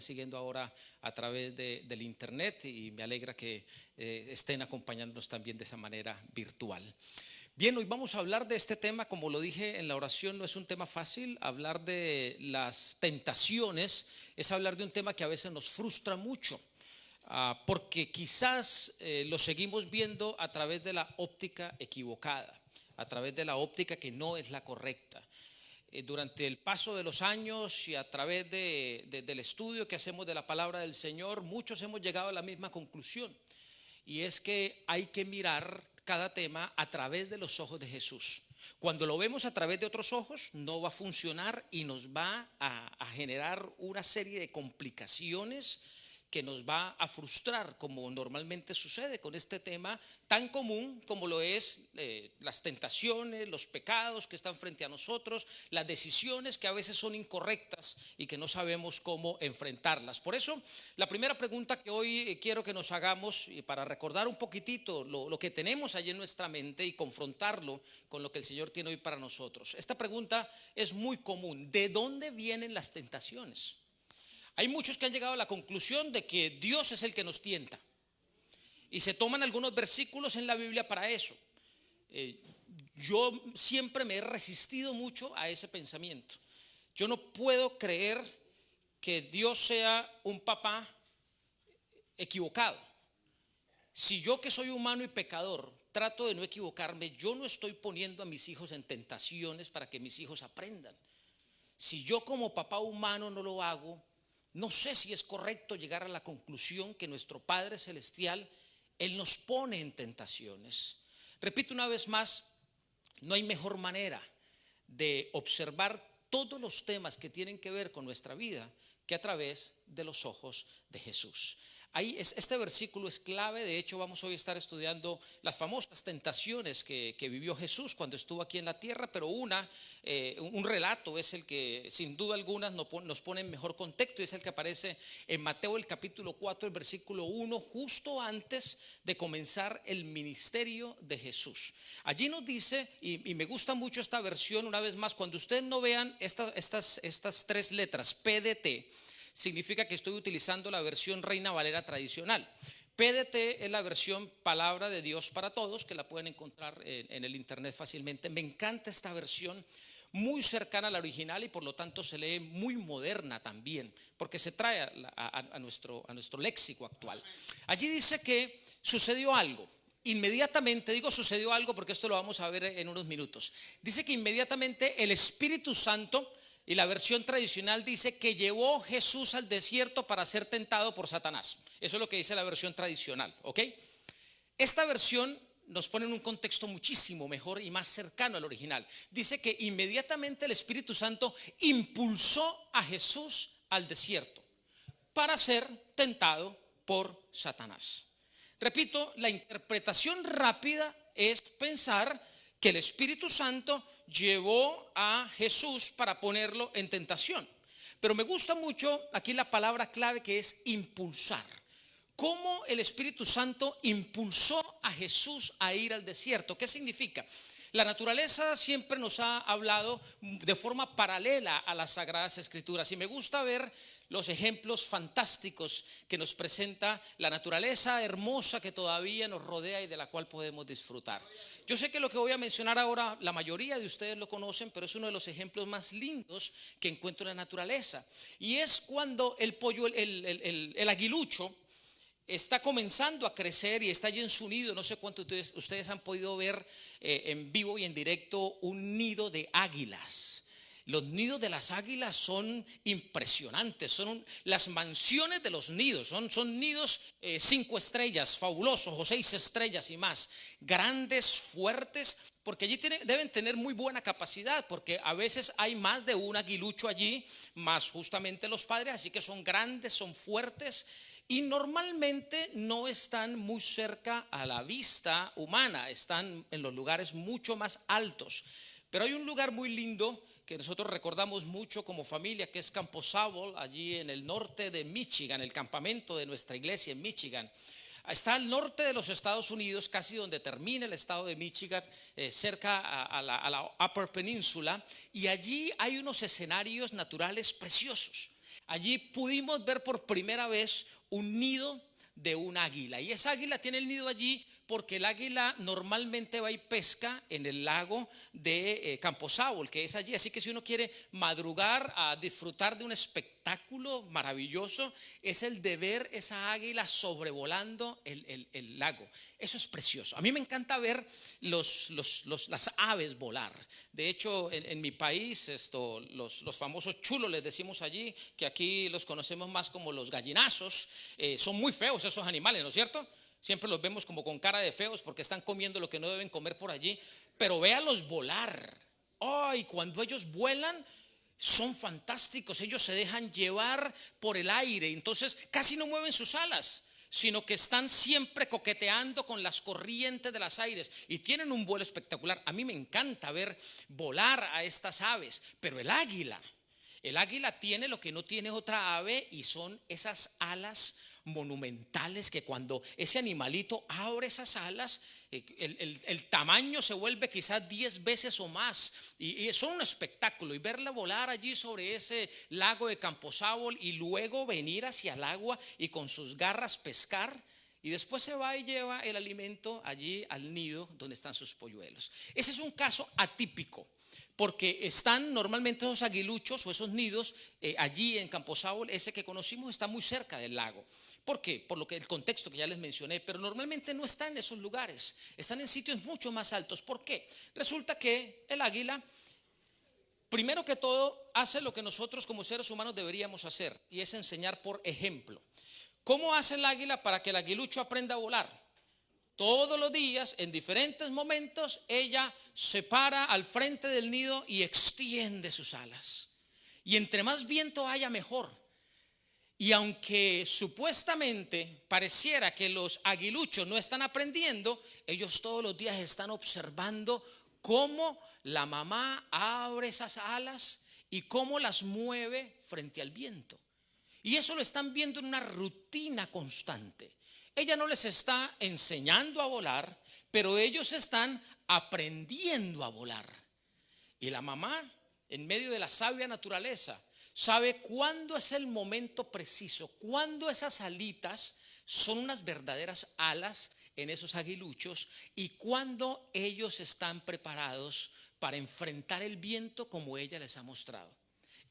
siguiendo ahora a través del internet, y me alegra que estén acompañándonos también de esa manera virtual. Bien, hoy vamos a hablar de este tema. Como lo dije en la oración, no es un tema fácil. Hablar de las tentaciones es hablar de un tema que a veces nos frustra mucho, porque quizás lo seguimos viendo a través de la óptica equivocada, a través de la óptica que no es la correcta. Durante el paso de los años y a través del estudio que hacemos de la palabra del Señor, muchos hemos llegado a la misma conclusión, y es que hay que mirar cada tema a través de los ojos de Jesús. Cuando lo vemos a través de otros ojos, no va a funcionar y nos va a generar una serie de complicaciones que nos va a frustrar, como normalmente sucede con este tema tan común como lo es las tentaciones, los pecados que están frente a nosotros, las decisiones que a veces son incorrectas y que no sabemos cómo enfrentarlas. Por eso, la primera pregunta que hoy quiero que nos hagamos, y para recordar un poquitito lo que tenemos allí en nuestra mente y confrontarlo con lo que el Señor tiene hoy para nosotros. Esta pregunta es muy común: ¿de dónde vienen las tentaciones? Hay muchos que han llegado a la conclusión de que Dios es el que nos tienta, y se toman algunos versículos en la Biblia para eso. Yo siempre me he resistido mucho a ese pensamiento. Yo no puedo creer que Dios sea un papá equivocado. Si yo, que soy humano y pecador, trato de no equivocarme, yo no estoy poniendo a mis hijos en tentaciones para que mis hijos aprendan. Si yo como papá humano no lo hago, no sé si es correcto llegar a la conclusión que nuestro Padre Celestial, Él nos pone en tentaciones. Repito una vez más, no hay mejor manera de observar todos los temas que tienen que ver con nuestra vida que a través de los ojos de Jesús. Este versículo es clave. De hecho, vamos hoy a estar estudiando las famosas tentaciones que vivió Jesús cuando estuvo aquí en la tierra, pero un relato es el que sin duda alguna nos pone en mejor contexto, y es el que aparece en Mateo el capítulo 4, el versículo 1, justo antes de comenzar el ministerio de Jesús. Allí nos dice, y me gusta mucho esta versión, una vez más, cuando ustedes no vean estas tres letras, PDT, significa que estoy utilizando la versión Reina Valera tradicional. PDT es la versión Palabra de Dios para Todos, que la pueden encontrar en el internet fácilmente. Me encanta esta versión, muy cercana a la original, y por lo tanto se lee muy moderna también, porque se trae a nuestro léxico actual. Allí dice que sucedió algo. Inmediatamente, digo sucedió algo porque esto lo vamos a ver en unos minutos. Dice que inmediatamente el Espíritu Santo, y la versión tradicional dice que llevó Jesús al desierto para ser tentado por Satanás. Eso es lo que dice la versión tradicional, ¿ok? Esta versión nos pone en un contexto muchísimo mejor y más cercano al original. Dice que inmediatamente el Espíritu Santo impulsó a Jesús al desierto para ser tentado por Satanás. Repito, la interpretación rápida es pensar que el Espíritu Santo llevó a Jesús para ponerlo en tentación. Pero me gusta mucho aquí la palabra clave, que es impulsar. ¿Cómo el Espíritu Santo impulsó a Jesús a ir al desierto? ¿Qué significa? La naturaleza siempre nos ha hablado de forma paralela a las Sagradas Escrituras, y me gusta ver los ejemplos fantásticos que nos presenta la naturaleza hermosa que todavía nos rodea y de la cual podemos disfrutar. Yo sé que lo que voy a mencionar ahora, la mayoría de ustedes lo conocen, pero es uno de los ejemplos más lindos que encuentro en la naturaleza, y es cuando el aguilucho está comenzando a crecer y está allí en su nido. No sé cuántos de ustedes han podido ver en vivo y en directo un nido de águilas. Los nidos de las águilas son impresionantes, son las mansiones de los nidos, son nidos 5 estrellas, fabulosos, o 6 estrellas y más, grandes, fuertes, porque allí deben tener muy buena capacidad, porque a veces hay más de un aguilucho allí, más justamente los padres, así que son grandes, son fuertes, y normalmente no están muy cerca a la vista humana, están en los lugares mucho más altos. Pero hay un lugar muy lindo que nosotros recordamos mucho como familia, que es Campo Sable, allí en el norte de Michigan, el campamento de nuestra iglesia en Michigan. Está al norte de los Estados Unidos, casi donde termina el estado de Michigan, cerca a la Upper Peninsula, y allí hay unos escenarios naturales preciosos. allí pudimos ver por primera vez un nido de un águila. Y esa águila tiene el nido allí porque el águila normalmente va y pesca en el lago de Camposábal, que es allí. Así que si uno quiere madrugar a disfrutar de un espectáculo maravilloso, es el de ver esa águila sobrevolando el lago. Eso es precioso. A mí me encanta ver las aves volar. De hecho, en mi país, los famosos chulos, les decimos allí, que aquí los conocemos más como los gallinazos, son muy feos esos animales, ¿no es cierto? Siempre los vemos como con cara de feos porque están comiendo lo que no deben comer por allí. Pero véalos volar. Ay, cuando ellos vuelan son fantásticos. Ellos se dejan llevar por el aire. Entonces casi no mueven sus alas, sino que están siempre coqueteando con las corrientes de los aires y tienen un vuelo espectacular. A mí me encanta ver volar a estas aves. Pero el águila tiene lo que no tiene otra ave, y son esas alas monumentales que cuando ese animalito abre esas alas, el tamaño se vuelve quizás 10 veces o más, y son un espectáculo. Y verla volar allí sobre ese lago de Camposábal y luego venir hacia el agua y con sus garras pescar, y después se va y lleva el alimento allí al nido donde están sus polluelos. Ese es un caso atípico, porque están normalmente esos aguiluchos o esos nidos allí en Camposábal. Ese que conocimos está muy cerca del lago. ¿Por qué? Por lo que el contexto que ya les mencioné. Pero normalmente no están en esos lugares, están en sitios mucho más altos. ¿Por qué? Resulta que el águila, primero que todo, hace lo que nosotros como seres humanos deberíamos hacer, y es enseñar por ejemplo. ¿Cómo hace el águila para que el aguilucho aprenda a volar? Todos los días, en diferentes momentos, ella se para al frente del nido y extiende sus alas. Y entre más viento haya, mejor. Y aunque supuestamente pareciera que los aguiluchos no están aprendiendo, ellos todos los días están observando cómo la mamá abre esas alas y cómo las mueve frente al viento. Y eso lo están viendo en una rutina constante. Ella no les está enseñando a volar, pero ellos están aprendiendo a volar. Y la mamá, en medio de la sabia naturaleza, sabe cuándo es el momento preciso, cuándo esas alitas son unas verdaderas alas en esos aguiluchos, y cuándo ellos están preparados para enfrentar el viento como ella les ha mostrado.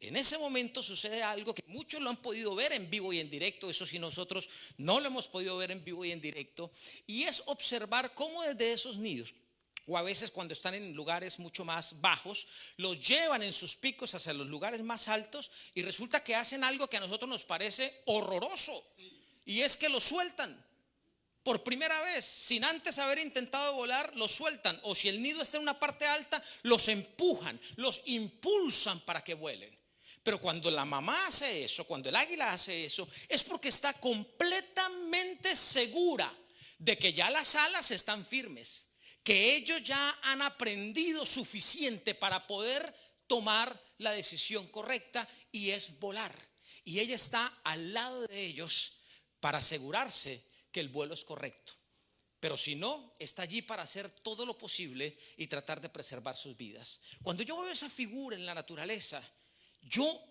En ese momento sucede algo que muchos lo han podido ver en vivo y en directo. Eso sí, nosotros no lo hemos podido ver en vivo y en directo, y es observar cómo desde esos nidos, o a veces cuando están en lugares mucho más bajos, los llevan en sus picos hacia los lugares más altos, y resulta que hacen algo que a nosotros nos parece horroroso, y es que los sueltan. Por primera vez, sin antes haber intentado volar, los sueltan. O si el nido está en una parte alta, los empujan, los impulsan para que vuelen. Pero cuando la mamá hace eso, cuando el águila hace eso, es porque está completamente segura de que ya las alas están firmes, que ellos ya han aprendido suficiente para poder tomar la decisión correcta, y es volar. Y ella está al lado de ellos para asegurarse que el vuelo es correcto. Pero si no, está allí para hacer todo lo posible y tratar de preservar sus vidas. Cuando yo veo esa figura en la naturaleza, yo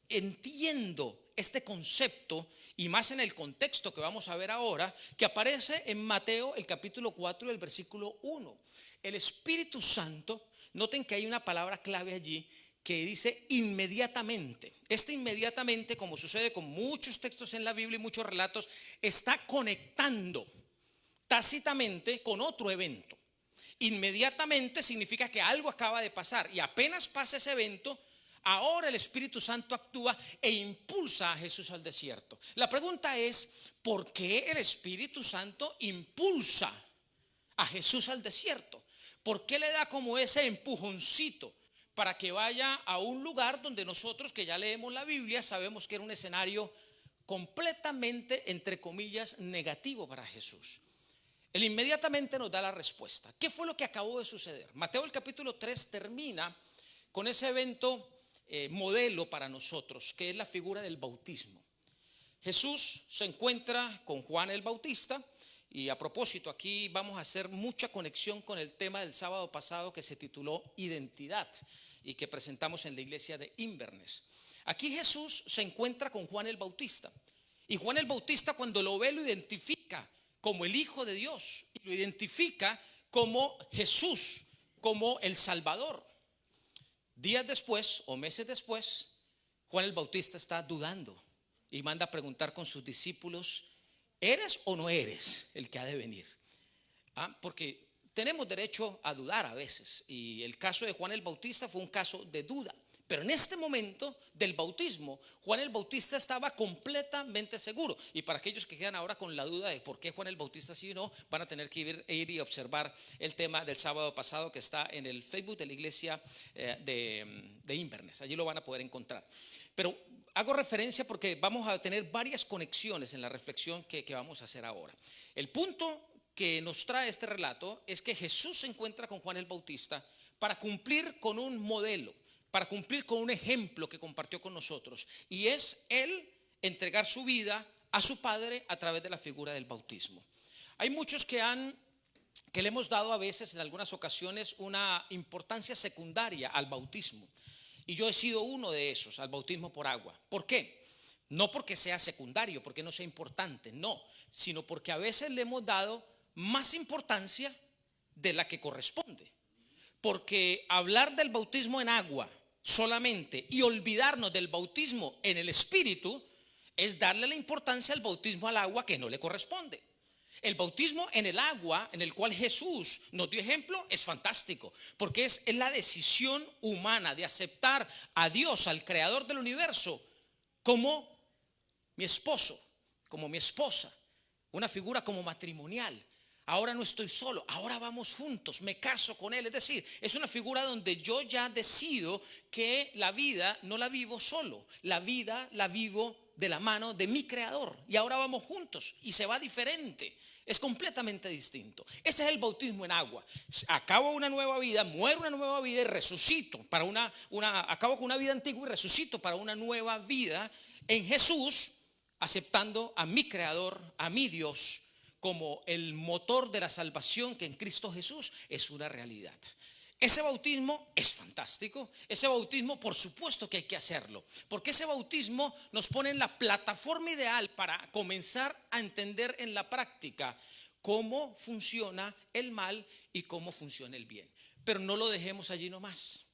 entiendo este concepto, y más en el contexto que vamos a ver ahora, que aparece en Mateo el capítulo 4 y el versículo 1. El Espíritu Santo, noten que hay una palabra clave allí que dice inmediatamente. Este inmediatamente, como sucede con muchos textos en la Biblia y muchos relatos, está conectando tácitamente con otro evento. Inmediatamente significa que algo acaba de pasar, y apenas pasa ese evento, ahora el Espíritu Santo actúa e impulsa a Jesús al desierto. La pregunta es, ¿por qué el Espíritu Santo impulsa a Jesús al desierto? ¿Por qué le da como ese empujoncito para que vaya a un lugar donde nosotros, que ya leemos la Biblia, sabemos que era un escenario completamente, entre comillas, negativo para Jesús? Él inmediatamente nos da la respuesta. ¿Qué fue lo que acabó de suceder? Mateo el capítulo 3 termina con ese evento modelo para nosotros, que es la figura del bautismo. Jesús se encuentra con Juan el Bautista, y a propósito, aquí vamos a hacer mucha conexión con el tema del sábado pasado, que se tituló Identidad, y que presentamos en la iglesia de Inverness. Aquí Jesús se encuentra con Juan el Bautista. Y Juan el Bautista, cuando lo ve, lo identifica como el Hijo de Dios. Y lo identifica como Jesús, como el Salvador. Días después o meses después, Juan el Bautista está dudando y manda a preguntar con sus discípulos: ¿eres o no eres el que ha de venir? Porque tenemos derecho a dudar a veces, y el caso de Juan el Bautista fue un caso de duda. Pero en este momento del bautismo, Juan el Bautista estaba completamente seguro. Y para aquellos que quedan ahora con la duda de por qué Juan el Bautista sí o no, van a tener que ir y observar el tema del sábado pasado que está en el Facebook de la iglesia de Inverness. Allí lo van a poder encontrar. Pero hago referencia porque vamos a tener varias conexiones en la reflexión que vamos a hacer ahora. El punto que nos trae este relato es que Jesús se encuentra con Juan el Bautista para cumplir con un modelo, para cumplir con un ejemplo que compartió con nosotros, y es él entregar su vida a su Padre a través de la figura del bautismo. Hay muchos que le hemos dado a veces, en algunas ocasiones, una importancia secundaria al bautismo, y yo he sido uno de esos, al bautismo por agua. ¿Por qué? No porque sea secundario, porque no sea importante, no, sino porque a veces le hemos dado más importancia de la que corresponde. Porque hablar del bautismo en agua solamente y olvidarnos del bautismo en el Espíritu es darle la importancia al bautismo al agua que no le corresponde. El bautismo en el agua, en el cual Jesús nos dio ejemplo, es fantástico, porque es la decisión humana de aceptar a Dios, al creador del universo, como mi esposo, como mi esposa, una figura como matrimonial. Ahora no estoy solo, ahora vamos juntos, me caso con él. Es decir, es una figura donde yo ya decido que la vida no la vivo solo, la vida la vivo de la mano de mi creador, y ahora vamos juntos y se va diferente, es completamente distinto. Ese es el bautismo en agua. Acabo una nueva vida, muero una nueva vida y resucito para acabo con una vida antigua y resucito para una nueva vida en Jesús, aceptando a mi creador, a mi Dios, como el motor de la salvación, que en Cristo Jesús es una realidad. Ese bautismo es fantástico. Ese bautismo, por supuesto que hay que hacerlo, porque ese bautismo nos pone en la plataforma ideal para comenzar a entender en la práctica cómo funciona el mal y cómo funciona el bien. Pero no lo dejemos allí nomás.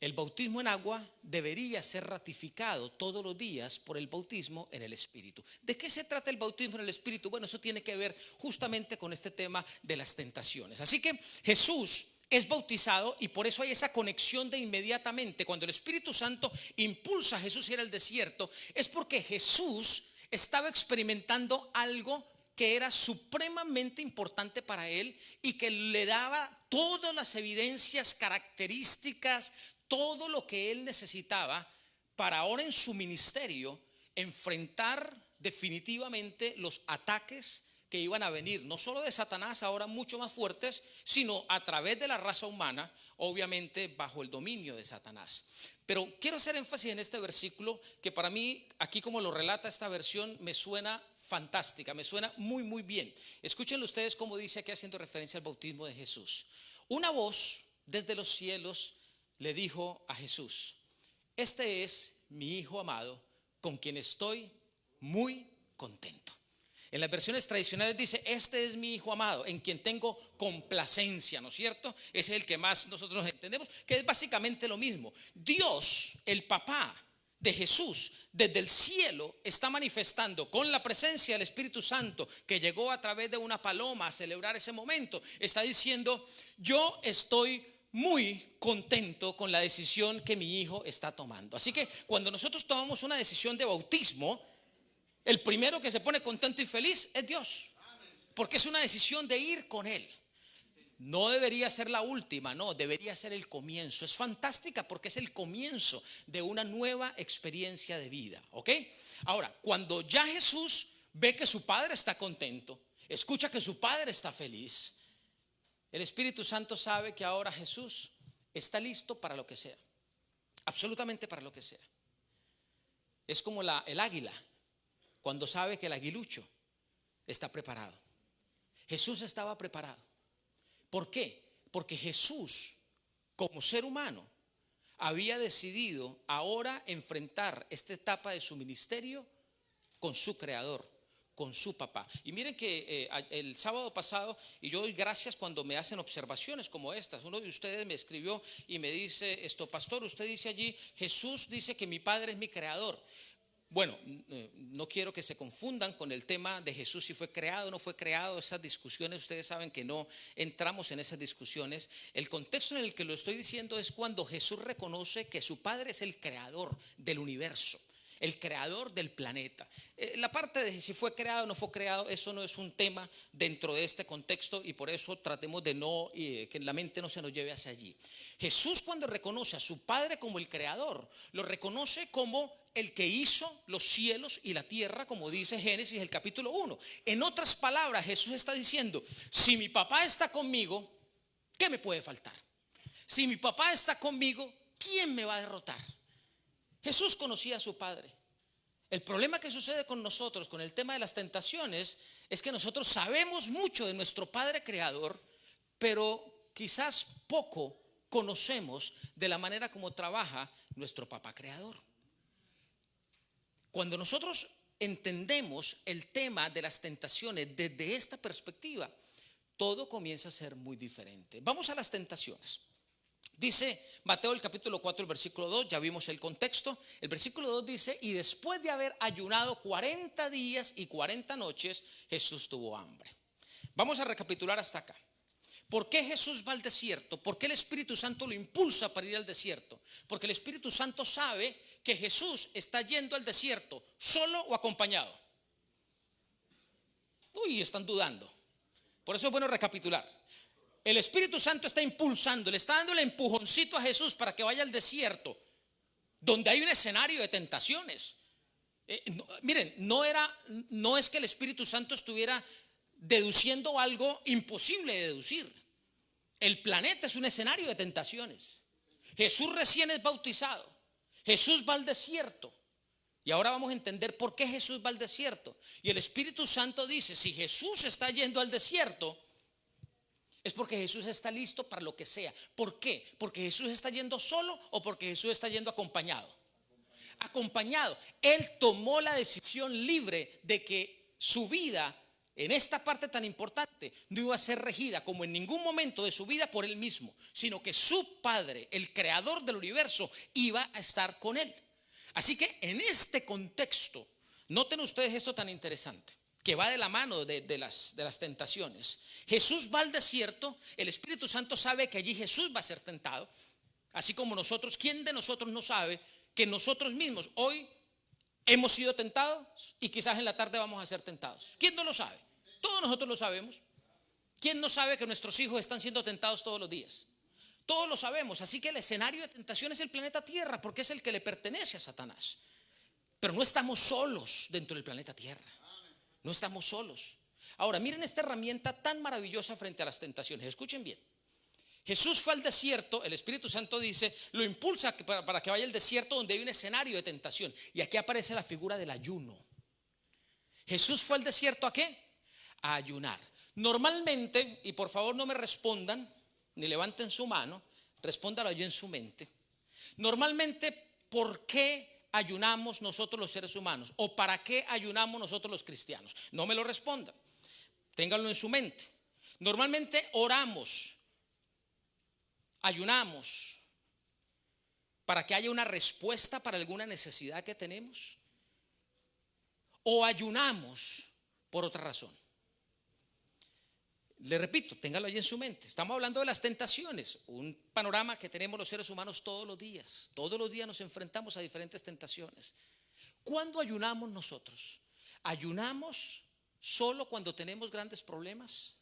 El bautismo en agua debería ser ratificado todos los días por el bautismo en el Espíritu. ¿De qué se trata el bautismo en el Espíritu? Bueno, eso tiene que ver justamente con este tema de las tentaciones. Así que Jesús es bautizado, y por eso hay esa conexión de inmediatamente. Cuando el Espíritu Santo impulsa a Jesús a ir al desierto, es porque Jesús estaba experimentando algo que era supremamente importante para él y que le daba todas las evidencias, características, todo lo que él necesitaba para ahora en su ministerio enfrentar definitivamente los ataques que iban a venir, no solo de Satanás, ahora mucho más fuertes, sino a través de la raza humana, obviamente bajo el dominio de Satanás. Pero quiero hacer énfasis en este versículo que para mí, aquí como lo relata esta versión, me suena fantástica, me suena muy muy bien. Escúchenlo ustedes como dice aquí, haciendo referencia al bautismo de Jesús. Una voz desde los cielos le dijo a Jesús: este es mi Hijo amado, con quien estoy muy contento. En las versiones tradicionales dice: este es mi Hijo amado, en quien tengo complacencia, ¿no es cierto? Ese es el que más nosotros entendemos, que es básicamente lo mismo. Dios, el papá de Jesús, desde el cielo está manifestando con la presencia del Espíritu Santo, que llegó a través de una paloma a celebrar ese momento. Está diciendo: yo estoy muy contento con la decisión que mi hijo está tomando. Así que cuando nosotros tomamos una decisión de bautismo, el primero que se pone contento y feliz es Dios, porque es una decisión de ir con Él. No debería ser la última, no, debería ser el comienzo. Es fantástica porque es el comienzo de una nueva experiencia de vida, ¿ok? Ahora, cuando ya Jesús ve que su Padre está contento, escucha que su Padre está feliz, el Espíritu Santo sabe que ahora Jesús está listo para lo que sea, absolutamente para lo que sea. Es como el águila, cuando sabe que el aguilucho está preparado. Jesús estaba preparado. ¿Por qué? Porque Jesús, como ser humano, había decidido ahora enfrentar esta etapa de su ministerio con su creador, con su papá. Y miren que el sábado pasado, y yo doy gracias cuando me hacen observaciones como estas. Uno de ustedes me escribió y me dice, pastor, usted dice allí, Jesús dice que mi padre es mi creador. Bueno, no quiero que se confundan con el tema de Jesús, si fue creado o no fue creado. Esas discusiones, ustedes saben que no entramos en esas discusiones. El contexto en el que lo estoy diciendo es cuando Jesús reconoce que su padre es el creador del universo, el creador del planeta. La parte de si fue creado o no fue creado, eso no es un tema dentro de este contexto, y por eso tratemos de no, que la mente no se nos lleve hacia allí. Jesús, cuando reconoce a su padre como el creador, lo reconoce como el que hizo los cielos y la tierra, como dice Génesis el capítulo 1. En otras palabras, Jesús está diciendo, si mi papá está conmigo, ¿qué me puede faltar? Si mi papá está conmigo, ¿quién me va a derrotar? Jesús conocía a su padre. El problema que sucede con nosotros, con el tema de las tentaciones, es que nosotros sabemos mucho de nuestro Padre Creador, pero quizás poco conocemos de la manera como trabaja nuestro Papá Creador. Cuando nosotros entendemos el tema de las tentaciones desde esta perspectiva, todo comienza a ser muy diferente. Vamos a las tentaciones. Dice Mateo el capítulo 4, el versículo 2, ya vimos el contexto. El versículo 2 dice, y después de haber ayunado 40 días y 40 noches, Jesús tuvo hambre. Vamos a recapitular hasta acá. ¿Por qué Jesús va al desierto? ¿Por qué el Espíritu Santo lo impulsa para ir al desierto? Porque el Espíritu Santo sabe que Jesús está yendo al desierto solo o acompañado. Uy, están dudando. Por eso es bueno recapitular. El Espíritu Santo está impulsando, le está dando el empujoncito a Jesús para que vaya al desierto, donde hay un escenario de tentaciones. Miren, no es que el Espíritu Santo estuviera deduciendo algo imposible de deducir. El planeta es un escenario de tentaciones. Jesús recién es bautizado, Jesús va al desierto. Y ahora vamos a entender por qué Jesús va al desierto. Y el Espíritu Santo dice, si Jesús está yendo al desierto, es porque Jesús está listo para lo que sea. ¿Por qué? ¿Porque Jesús está yendo solo o porque Jesús está yendo acompañado? Acompañado. Él tomó la decisión libre de que su vida en esta parte tan importante no iba a ser regida como en ningún momento de su vida por él mismo, sino que su Padre, el creador del universo, iba a estar con él. Así que en este contexto, noten ustedes esto tan interesante, que va de la mano de las tentaciones. Jesús va al desierto, el Espíritu Santo sabe que allí Jesús va a ser tentado, así como nosotros. ¿Quién de nosotros no sabe que nosotros mismos hoy hemos sido tentados y quizás en la tarde vamos a ser tentados? ¿Quién no lo sabe? Todos nosotros lo sabemos. ¿Quién no sabe que nuestros hijos están siendo tentados todos los días? Todos lo sabemos. Así que el escenario de tentación es el planeta Tierra, porque es el que le pertenece a Satanás. Pero no estamos solos dentro del planeta Tierra. No estamos solos. Ahora miren esta herramienta tan maravillosa frente a las tentaciones. Escuchen bien. Jesús fue al desierto, el Espíritu Santo dice, lo impulsa para que vaya al desierto donde hay un escenario de tentación. Y aquí aparece la figura del ayuno. Jesús fue al desierto ¿a qué? A ayunar. Normalmente, y por favor no me respondan, ni levanten su mano, respóndalo allí en su mente. Normalmente, ¿por qué ayunamos nosotros los seres humanos? ¿O para qué ayunamos nosotros los cristianos? No me lo respondan, ténganlo en su mente. Normalmente oramos, ayunamos para que haya una respuesta para alguna necesidad que tenemos, o ayunamos por otra razón. Le repito, téngalo ahí en su mente. Estamos hablando de las tentaciones, un panorama que tenemos los seres humanos todos los días. Todos los días nos enfrentamos a diferentes tentaciones. ¿Cuándo ayunamos nosotros? ¿Ayunamos solo cuando tenemos grandes problemas?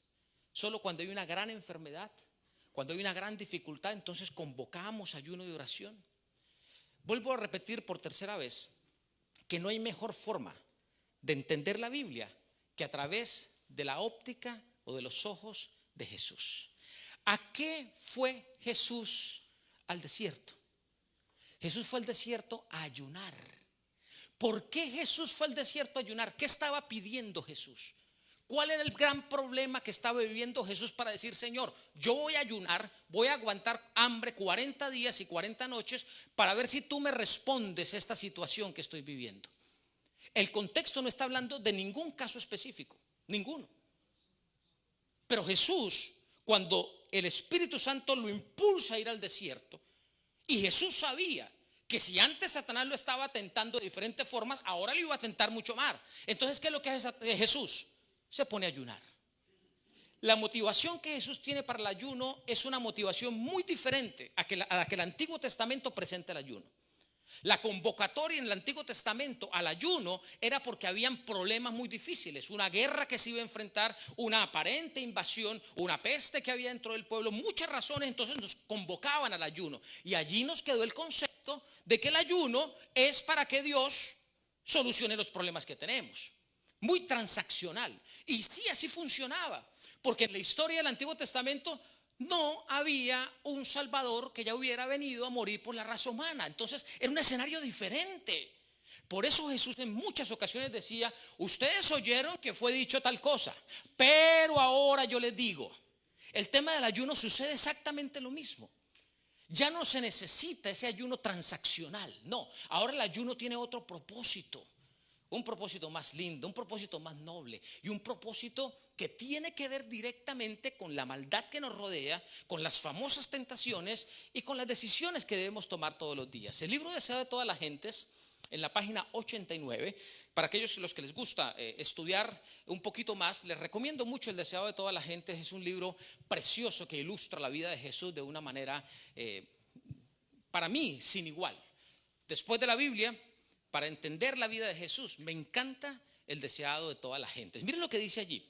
¿Solo cuando hay una gran enfermedad? ¿Cuando hay una gran dificultad? Entonces convocamos ayuno y oración. Vuelvo a repetir por tercera vez que no hay mejor forma de entender la Biblia que a través de la óptica o de los ojos de Jesús. ¿A qué fue Jesús al desierto? Jesús fue al desierto a ayunar. ¿Por qué Jesús fue al desierto a ayunar? ¿Qué estaba pidiendo Jesús? ¿Cuál era el gran problema que estaba viviendo Jesús para decir: Señor, yo voy a ayunar, voy a aguantar hambre 40 días y 40 noches para ver si tú me respondes a esta situación que estoy viviendo? El contexto no está hablando de ningún caso específico, ninguno. Pero Jesús, cuando el Espíritu Santo lo impulsa a ir al desierto, y Jesús sabía que si antes Satanás lo estaba tentando de diferentes formas, ahora lo iba a tentar mucho más. Entonces, ¿qué es lo que hace Jesús? Se pone a ayunar. La motivación que Jesús tiene para el ayuno es una motivación muy diferente a la que el Antiguo Testamento presenta el ayuno. La convocatoria en el Antiguo Testamento al ayuno era porque habían problemas muy difíciles, una guerra que se iba a enfrentar, una aparente invasión, una peste que había dentro del pueblo, muchas razones. Entonces nos convocaban al ayuno, y allí nos quedó el concepto de que el ayuno es para que Dios solucione los problemas que tenemos. Muy transaccional. Y sí, así funcionaba, porque en la historia del Antiguo Testamento no había un Salvador que ya hubiera venido a morir por la raza humana. Entonces era un escenario diferente. Por eso Jesús en muchas ocasiones decía: ustedes oyeron que fue dicho tal cosa, pero ahora yo les digo. El tema del ayuno sucede exactamente lo mismo. Ya no se necesita ese ayuno transaccional. No, ahora el ayuno tiene otro propósito. Un propósito más lindo, un propósito más noble, y un propósito que tiene que ver directamente con la maldad que nos rodea, con las famosas tentaciones y con las decisiones que debemos tomar todos los días. El libro Deseo de todas las gentes, en la página 89, para aquellos los que les gusta estudiar un poquito más, les recomiendo mucho El Deseado de todas las gentes. Es un libro precioso que ilustra la vida de Jesús de una manera, para mí, sin igual. Después de la Biblia, para entender la vida de Jesús, me encanta El Deseado de todas las gentes. Miren lo que dice allí: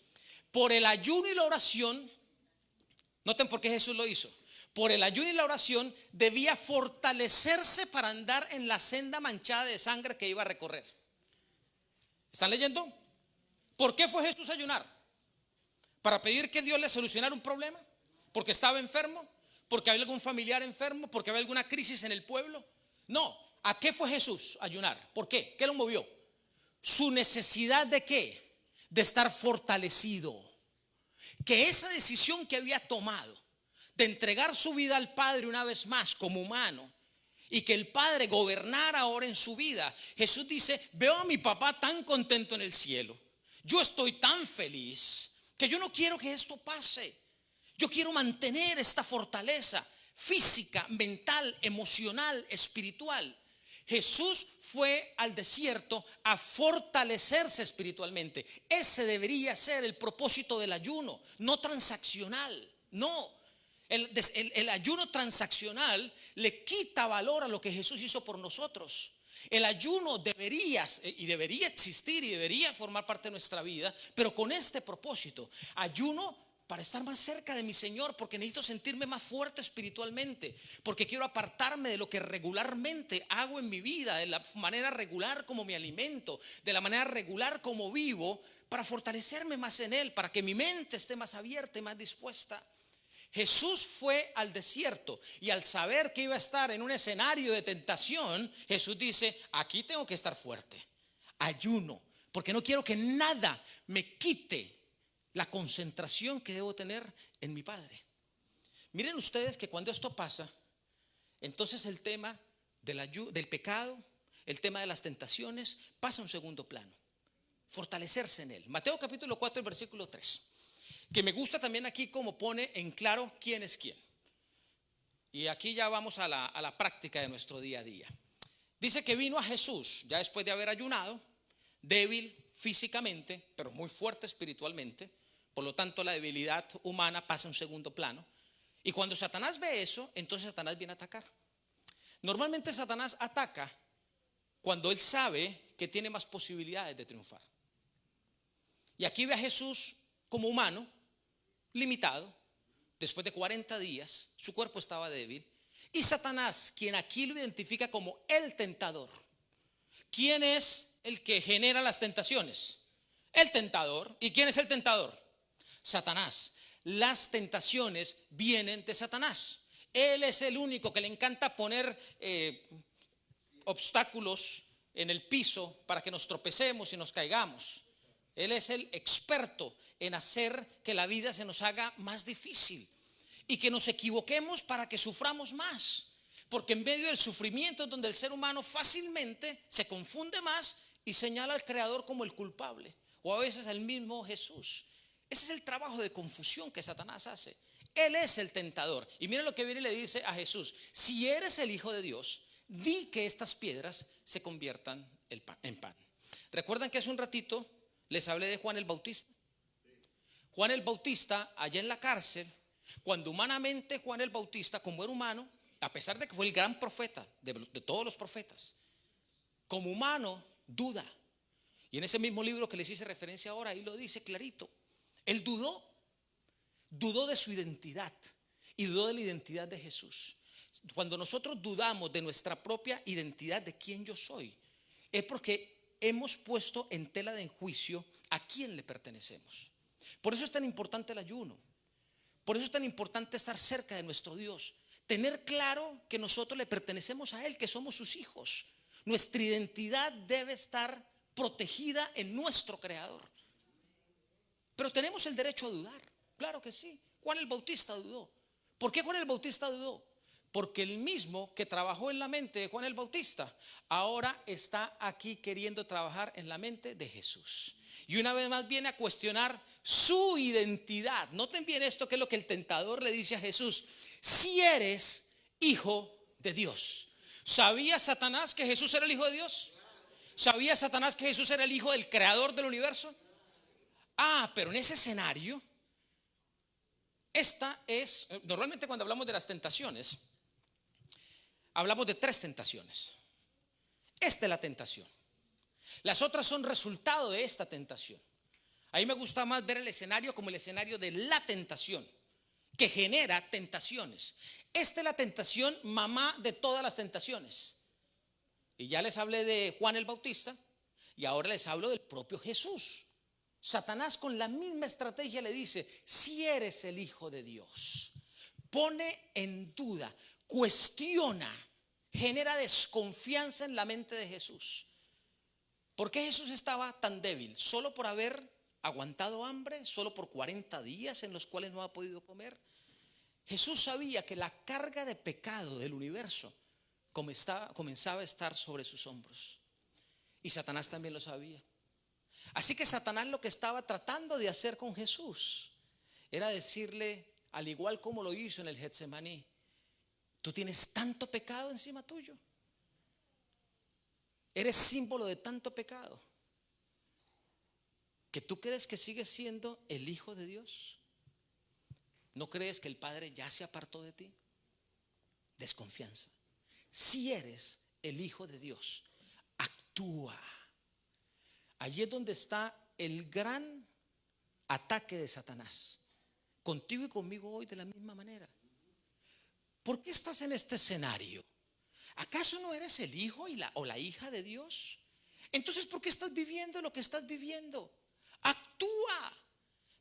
por el ayuno y la oración, noten por qué Jesús lo hizo. Por el ayuno y la oración debía fortalecerse para andar en la senda manchada de sangre que iba a recorrer. ¿Están leyendo? ¿Por qué fue Jesús a ayunar? ¿Para pedir que Dios le solucionara un problema? ¿Porque estaba enfermo? ¿Porque había algún familiar enfermo? ¿Porque había alguna crisis en el pueblo? No. ¿A qué fue Jesús a ayunar? ¿Por qué? ¿Qué lo movió? Su necesidad de ¿qué? De estar fortalecido. Que esa decisión que había tomado de entregar su vida al Padre una vez más como humano, y que el Padre gobernara ahora en su vida. Jesús dice: veo a mi papá tan contento en el cielo, yo estoy tan feliz, que yo no quiero que esto pase. Yo quiero mantener esta fortaleza física, mental, emocional, espiritual. Jesús fue al desierto a fortalecerse espiritualmente. Ese debería ser el propósito del ayuno, no transaccional. No, el ayuno transaccional le quita valor a lo que Jesús hizo por nosotros. El ayuno debería existir y debería formar parte de nuestra vida, pero con este propósito: ayuno para estar más cerca de mi Señor, porque necesito sentirme más fuerte espiritualmente, porque quiero apartarme de lo que regularmente hago en mi vida, de la manera regular como me alimento, de la manera regular como vivo, para fortalecerme más en Él, para que mi mente esté más abierta y más dispuesta. Jesús fue al desierto, y al saber que iba a estar en un escenario de tentación, Jesús dice: aquí tengo que estar fuerte. Ayuno, porque no quiero que nada me quite la concentración que debo tener en mi Padre. Miren ustedes que cuando esto pasa, entonces el tema del pecado, el tema de las tentaciones, pasa a un segundo plano. Fortalecerse en Él. Mateo capítulo 4, versículo 3. Que me gusta también aquí como pone en claro quién es quién. Y aquí ya vamos a la práctica de nuestro día a día. Dice que vino a Jesús ya después de haber ayunado, débil físicamente, pero muy fuerte espiritualmente. Por lo tanto, la debilidad humana pasa a un segundo plano. Y cuando Satanás ve eso, entonces Satanás viene a atacar. Normalmente Satanás ataca cuando él sabe que tiene más posibilidades de triunfar. Y aquí ve a Jesús como humano, limitado. Después de 40 días, su cuerpo estaba débil. Y Satanás, quien aquí lo identifica como el tentador. ¿Quién es el que genera las tentaciones? El tentador. ¿Y quién es el tentador? Satanás. Las tentaciones vienen de Satanás. Él es el único que le encanta poner obstáculos en el piso para que nos tropecemos y nos caigamos. Él es el experto en hacer que la vida se nos haga más difícil y que nos equivoquemos para que suframos más. Porque en medio del sufrimiento es donde el ser humano fácilmente se confunde más y señala al Creador como el culpable, o a veces al mismo Jesús. Ese es el trabajo de confusión que Satanás hace. Él es el tentador. Y miren lo que viene y le dice a Jesús: si eres el Hijo de Dios, di que estas piedras se conviertan en pan. ¿Recuerdan que hace un ratito les hablé de Juan el Bautista? Juan el Bautista, allá en la cárcel, cuando humanamente Juan el Bautista, como era humano, a pesar de que fue el gran profeta de todos los profetas, como humano duda. Y en ese mismo libro que les hice referencia ahora, ahí lo dice clarito. Él dudó de su identidad y dudó de la identidad de Jesús. Cuando nosotros dudamos de nuestra propia identidad, de quién yo soy, es porque hemos puesto en tela de juicio a quién le pertenecemos. Por eso es tan importante el ayuno. Por eso es tan importante estar cerca de nuestro Dios. Tener claro que nosotros le pertenecemos a Él, que somos sus hijos. Nuestra identidad debe estar protegida en nuestro Creador. Pero tenemos el derecho a dudar, claro que sí. Juan el Bautista dudó. ¿Por qué Juan el Bautista dudó? Porque el mismo que trabajó en la mente de Juan el Bautista ahora está aquí queriendo trabajar en la mente de Jesús. Y una vez más viene a cuestionar su identidad. Noten bien esto, que es lo que el tentador le dice a Jesús: si eres hijo de Dios. ¿Sabía Satanás que Jesús era el hijo de Dios? ¿Sabía Satanás que Jesús era el hijo del creador del universo? Pero en ese escenario, normalmente cuando hablamos de las tentaciones, hablamos de 3 tentaciones. Esta es la tentación. Las otras son resultado de esta tentación. A mí me gusta más ver el escenario como el escenario de la tentación, que genera tentaciones. Esta es la tentación mamá de todas las tentaciones. Y ya les hablé de Juan el Bautista y ahora les hablo del propio Jesús. Satanás con la misma estrategia le dice: si eres el Hijo de Dios, pone en duda, cuestiona, genera desconfianza en la mente de Jesús. ¿Por qué Jesús estaba tan débil? ¿Solo por haber aguantado hambre? ¿Solo por 40 días en los cuales no ha podido comer? Jesús sabía que la carga de pecado del universo comenzaba a estar sobre sus hombros. Y Satanás también lo sabía. Así que Satanás lo que estaba tratando de hacer con Jesús era decirle, al igual como lo hizo en el Getsemaní: tú tienes tanto pecado encima tuyo, eres símbolo de tanto pecado, que tú crees que sigues siendo el Hijo de Dios. ¿No crees que el Padre ya se apartó de ti? Desconfianza. Si eres el Hijo de Dios, actúa. Allí es donde está el gran ataque de Satanás, contigo y conmigo hoy de la misma manera. ¿Por qué estás en este escenario? ¿Acaso no eres el hijo o la hija de Dios? Entonces, ¿por qué estás viviendo lo que estás viviendo? Actúa.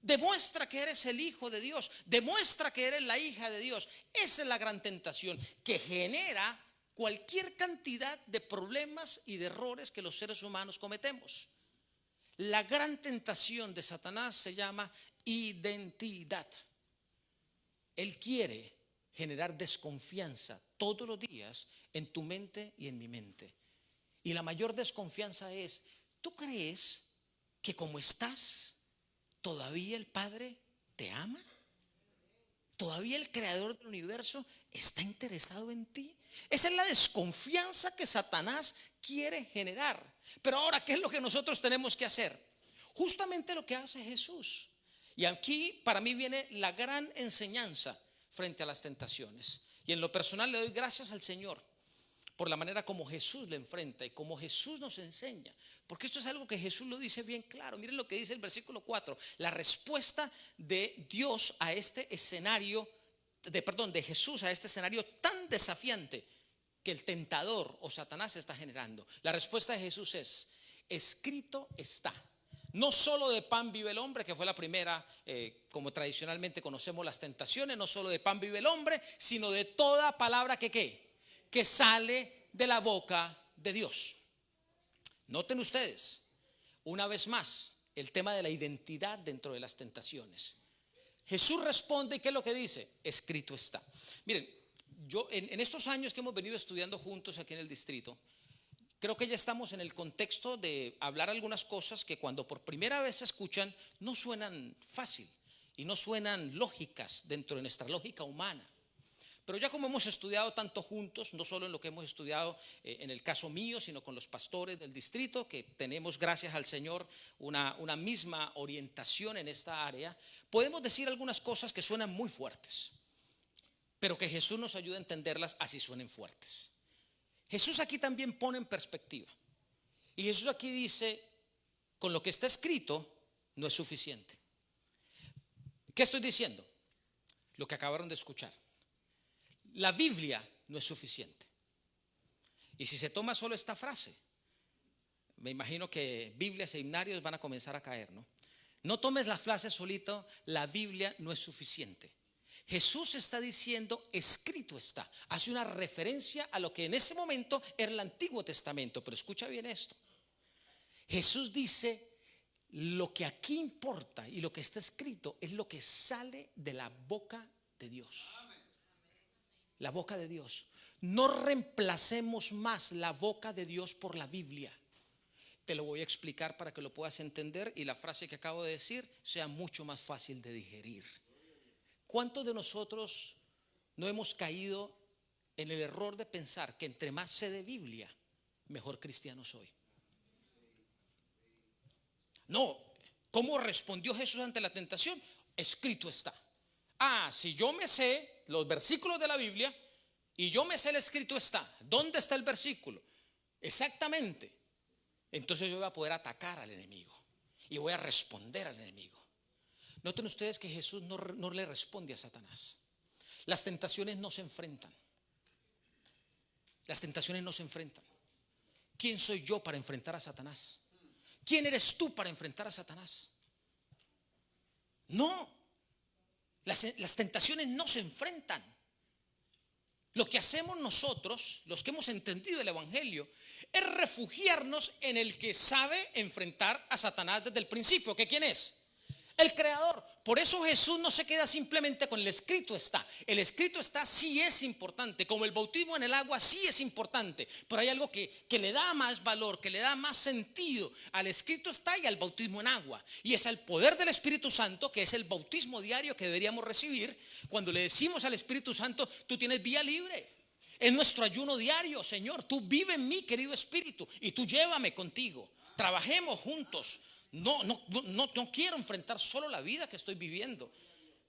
Demuestra que eres el hijo de Dios. Demuestra que eres la hija de Dios. Esa es la gran tentación que genera cualquier cantidad de problemas y de errores que los seres humanos cometemos. La gran tentación de Satanás se llama identidad. Él quiere generar desconfianza todos los días en tu mente y en mi mente. Y la mayor desconfianza es: ¿tú crees que como estás, todavía el Padre te ama? ¿Todavía el Creador del universo está interesado en ti? Esa es la desconfianza que Satanás quiere generar. Pero ahora, ¿qué es lo que nosotros tenemos que hacer? Justamente lo que hace Jesús. Y aquí para mí viene la gran enseñanza frente a las tentaciones. Y en lo personal le doy gracias al Señor por la manera como Jesús le enfrenta y como Jesús nos enseña. Porque esto es algo que Jesús lo dice bien claro. Miren lo que dice el versículo 4. La respuesta de Dios a este escenario, de Jesús a este escenario tan desafiante que el tentador o Satanás está generando. La respuesta de Jesús es: escrito está. No solo de pan vive el hombre, que fue la primera, como tradicionalmente conocemos las tentaciones. No solo de pan vive el hombre, sino de toda palabra que sale de la boca de Dios. Noten ustedes, una vez más, el tema de la identidad dentro de las tentaciones. Jesús responde, ¿y qué es lo que dice? Escrito está. Miren, yo en estos años que hemos venido estudiando juntos aquí en el distrito, creo que ya estamos en el contexto de hablar algunas cosas que cuando por primera vez se escuchan no suenan fácil y no suenan lógicas dentro de nuestra lógica humana. Pero ya como hemos estudiado tanto juntos, no solo en lo que hemos estudiado en el caso mío, sino con los pastores del distrito, que tenemos, gracias al Señor, una misma orientación en esta área, podemos decir algunas cosas que suenan muy fuertes, pero que Jesús nos ayuda a entenderlas así suenen fuertes. Jesús aquí también pone en perspectiva. Y Jesús aquí dice, con lo que está escrito no es suficiente. ¿Qué estoy diciendo? Lo que acabaron de escuchar. La Biblia no es suficiente. Y si se toma solo esta frase, me imagino que Biblias e himnarios van a comenzar a caer, ¿no? No tomes la frase solito, la Biblia no es suficiente. Jesús está diciendo, escrito está. Hace una referencia a lo que en ese momento era el Antiguo Testamento. Pero escucha bien esto. Jesús dice, lo que aquí importa y lo que está escrito es lo que sale de la boca de Dios. La boca de Dios. No reemplacemos más la boca de Dios por la Biblia. Te lo voy a explicar para que lo puedas entender y la frase que acabo de decir sea mucho más fácil de digerir. ¿Cuántos de nosotros no hemos caído en el error de pensar que entre más sé de Biblia, mejor cristiano soy? No. ¿Cómo respondió Jesús ante la tentación? Escrito está. Si yo me sé los versículos de la Biblia y yo me sé el escrito está. ¿Dónde está el versículo? Exactamente. Entonces yo voy a poder atacar al enemigo y voy a responder al enemigo. Noten ustedes que Jesús no le responde a Satanás. Las tentaciones no se enfrentan. Las tentaciones no se enfrentan. ¿Quién soy yo para enfrentar a Satanás? ¿Quién eres tú para enfrentar a Satanás? No. Las tentaciones no se enfrentan. Lo que hacemos nosotros, los que hemos entendido el Evangelio, es refugiarnos en el que sabe enfrentar a Satanás desde el principio. ¿Que quién es? El Creador. Por eso Jesús no se queda simplemente con el escrito está. El escrito está sí es importante, como el bautismo en el agua sí es importante, pero hay algo que le da más valor, que le da más sentido al escrito está y al bautismo en agua, y es el poder del Espíritu Santo, que es el bautismo diario que deberíamos recibir. Cuando le decimos al Espíritu Santo, tú tienes vía libre. Es nuestro ayuno diario. Señor, tú vive en mí, querido Espíritu, y tú llévame contigo. Trabajemos juntos. No quiero enfrentar solo la vida que estoy viviendo.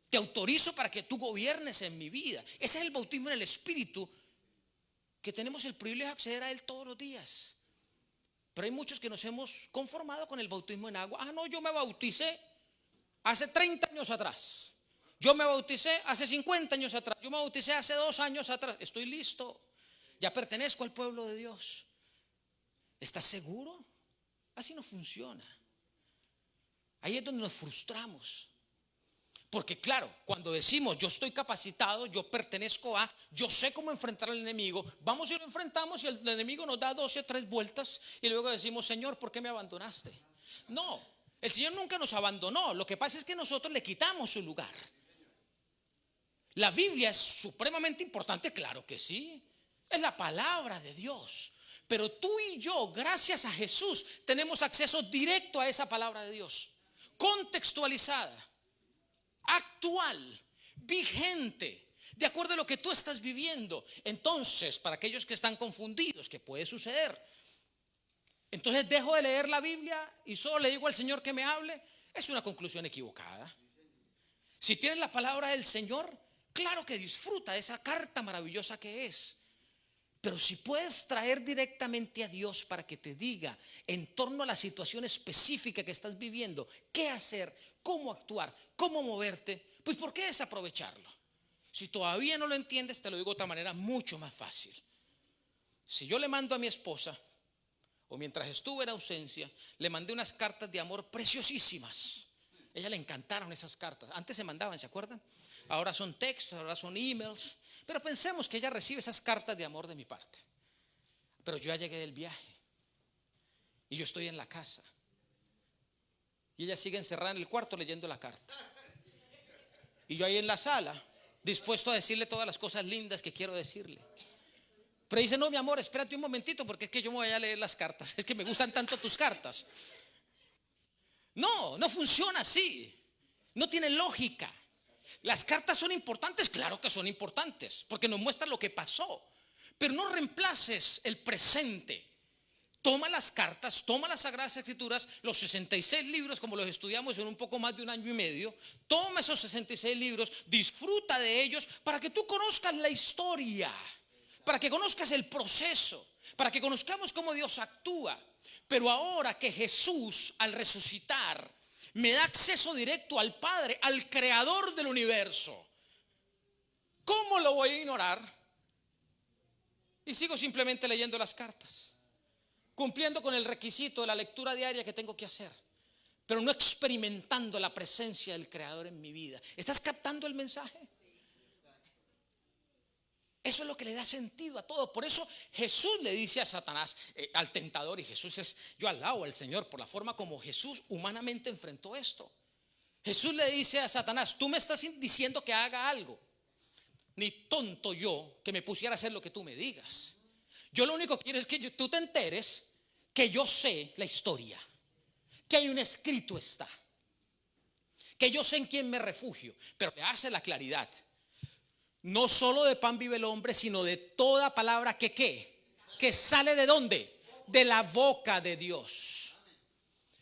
Te autorizo para que tú gobiernes en mi vida. Ese es el bautismo en el Espíritu, que tenemos el privilegio de acceder a él todos los días. Pero hay muchos que nos hemos conformado con el bautismo en agua. No, yo me bauticé hace 30 años atrás. Yo me bauticé hace 50 años atrás. Yo me bauticé hace 2 años atrás. Estoy listo. Ya pertenezco al pueblo de Dios. ¿Estás seguro? Así no funciona. Ahí es donde nos frustramos. Porque claro, cuando decimos yo estoy capacitado, yo pertenezco a, yo sé cómo enfrentar al enemigo, vamos y lo enfrentamos y el enemigo nos da 12 o 3 vueltas y luego decimos, Señor, ¿por qué me abandonaste? No, el Señor nunca nos abandonó. Lo que pasa es que nosotros le quitamos su lugar. La Biblia es supremamente importante, claro que sí. Es la palabra de Dios. Pero tú y yo, gracias a Jesús, tenemos acceso directo a esa palabra de Dios. Contextualizada, actual, vigente, de acuerdo a lo que tú estás viviendo. Entonces, para aquellos que están confundidos, que puede suceder, entonces dejo de leer la Biblia y solo le digo al Señor que me hable. Es una conclusión equivocada. Si tienes la palabra del Señor, claro que disfruta de esa carta maravillosa que es. Pero si puedes traer directamente a Dios para que te diga en torno a la situación específica que estás viviendo, qué hacer, cómo actuar, cómo moverte, pues ¿por qué desaprovecharlo? Si todavía no lo entiendes, te lo digo de otra manera mucho más fácil. Si yo le mando a mi esposa, o mientras estuve en ausencia, le mandé unas cartas de amor preciosísimas. A ella le encantaron esas cartas. Antes se mandaban, ¿se acuerdan? Ahora son textos, ahora son emails. Pero pensemos que ella recibe esas cartas de amor de mi parte. Pero yo ya llegué del viaje y yo estoy en la casa. Y ella sigue encerrada en el cuarto leyendo la carta. Y yo ahí en la sala, dispuesto a decirle todas las cosas lindas que quiero decirle. Pero dice, no, mi amor, espérate un momentito, porque es que yo me voy a leer las cartas. Es que me gustan tanto tus cartas. No, no funciona así. No tiene lógica. Las cartas son importantes, claro que son importantes, porque nos muestran lo que pasó. Pero no reemplaces el presente. Toma las cartas, toma las Sagradas Escrituras, los 66 libros como los estudiamos en un poco más de un año y medio. Toma esos 66 libros, disfruta de ellos para que tú conozcas la historia, para que conozcas el proceso, para que conozcamos cómo Dios actúa. Pero ahora que Jesús al resucitar me da acceso directo al Padre, al Creador del universo, ¿cómo lo voy a ignorar? Y sigo simplemente leyendo las cartas, cumpliendo con el requisito de la lectura diaria que tengo que hacer, pero no experimentando la presencia del Creador en mi vida. ¿Estás captando el mensaje? Eso es lo que le da sentido a todo. Por eso Jesús le dice a Satanás, al tentador, y Jesús es, yo alabo al Señor por la forma como Jesús humanamente enfrentó esto. Jesús le dice a Satanás, tú me estás diciendo que haga algo. Ni tonto yo que me pusiera a hacer lo que tú me digas. Yo lo único que quiero es que tú te enteres que yo sé la historia, que hay un escrito está, que yo sé en quién me refugio. Pero le hace la claridad: no solo de pan vive el hombre, sino de toda palabra que ¿qué? Que sale ¿de dónde? De la boca de Dios.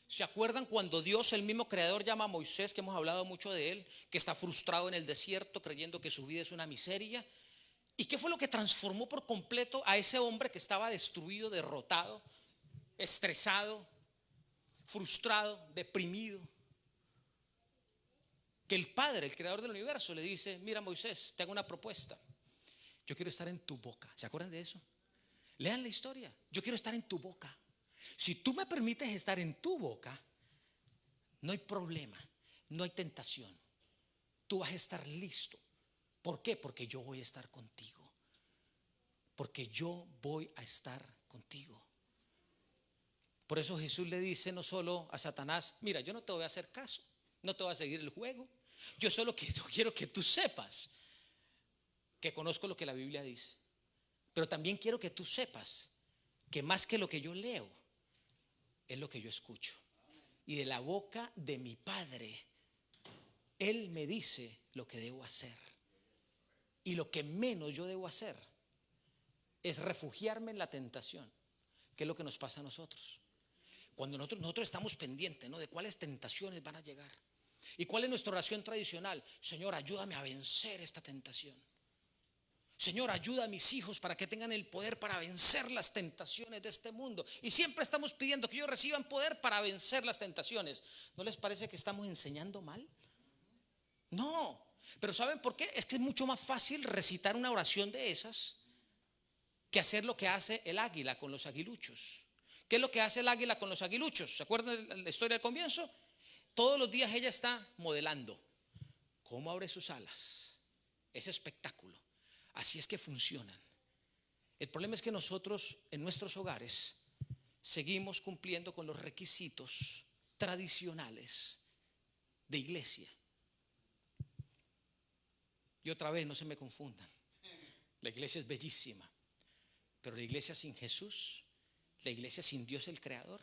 ¿Se acuerdan cuando Dios, el mismo creador, llama a Moisés, que hemos hablado mucho de él, que está frustrado en el desierto creyendo que su vida es una miseria? ¿Y qué fue lo que transformó por completo a ese hombre que estaba destruido, derrotado, estresado, frustrado, deprimido? Que el Padre, el creador del universo, le dice: mira, Moisés, te hago una propuesta. Yo quiero estar en tu boca. ¿Se acuerdan de eso? Lean la historia. Yo quiero estar en tu boca. Si tú me permites estar en tu boca, no hay problema, no hay tentación. Tú vas a estar listo. ¿Por qué? Porque yo voy a estar contigo. Porque yo voy a estar contigo. Por eso Jesús le dice no solo a Satanás: mira, yo no te voy a hacer caso, no te voy a seguir el juego. Yo solo quiero que tú sepas que conozco lo que la Biblia dice. Pero también quiero que tú sepas que más que lo que yo leo, es lo que yo escucho. Y de la boca de mi Padre, Él me dice lo que debo hacer. Y lo que menos yo debo hacer es refugiarme en la tentación, que es lo que nos pasa a nosotros. Cuando nosotros estamos pendientes, ¿no?, de cuáles tentaciones van a llegar. ¿Y cuál es nuestra oración tradicional? Señor, ayúdame a vencer esta tentación. Señor, ayuda a mis hijos para que tengan el poder para vencer las tentaciones de este mundo. Y siempre estamos pidiendo que ellos reciban poder para vencer las tentaciones. ¿No les parece que estamos enseñando mal? No. Pero ¿saben por qué? Es que es mucho más fácil recitar una oración de esas que hacer lo que hace el águila con los aguiluchos. ¿Qué es lo que hace el águila con los aguiluchos? ¿Se acuerdan de la historia del comienzo? Todos los días ella está modelando cómo abre sus alas. Ese espectáculo. Así es que funcionan. El problema es que nosotros en nuestros hogares seguimos cumpliendo con los requisitos tradicionales de iglesia. Y otra vez, no se me confundan, la iglesia es bellísima, pero la iglesia sin Jesús, la iglesia sin Dios el Creador,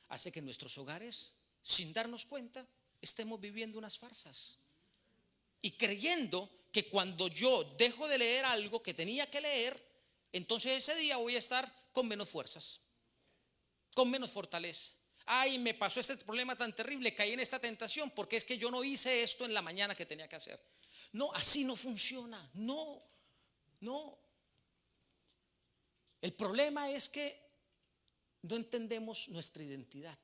hace que en nuestros hogares, sin darnos cuenta, estemos viviendo unas farsas y creyendo que cuando yo dejo de leer algo que tenía que leer, entonces ese día voy a estar con menos fuerzas, con menos fortaleza. Ay, me pasó este problema tan terrible, caí en esta tentación porque es que yo no hice esto en la mañana que tenía que hacer. No, así no funciona. No. El problema es que no entendemos nuestra identidad.